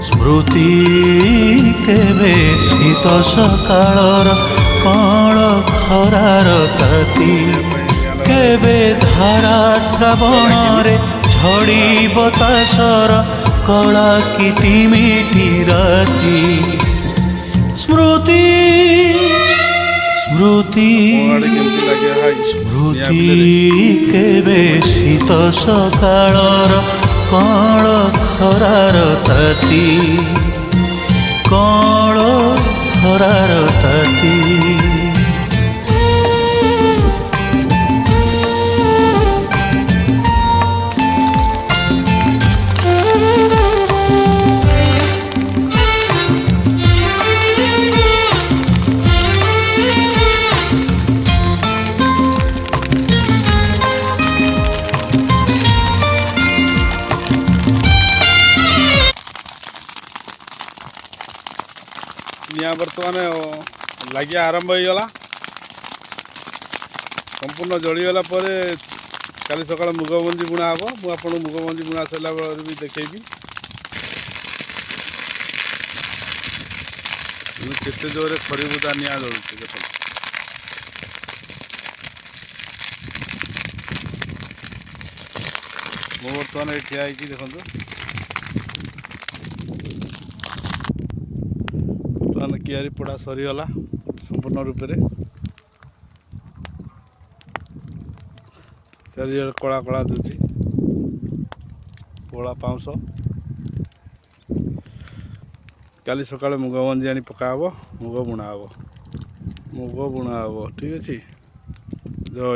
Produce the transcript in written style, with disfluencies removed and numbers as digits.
स्मृति केबे शीत सकाळर कण खरार ताती केबे धारा श्रावण रे झड़ी बतासर कला किटिमिटि राती स्मृति स्मृति स्मृति केबे शीत सकाळर कण खरार ताती कण खरार ताती निया बर्तमान लगे आरंभ हो गला संपूर्ण जलीगला काली सकाळ मुगमंजी बुणा हम मुझे मुगमंजी बुणा सरला भी देखेबी केते जोरे खरी बुदा निया जलुचे देख मो बर्तमान ये ठिया देखो कियारी पोड़ा सरीगला संपूर्ण रूप से शरीर कला कला दूसरी पोड़ा पाउंस काली सकाळ मुग मंजी आनी पका मुग बुणा हम ठीक अच्छे। जय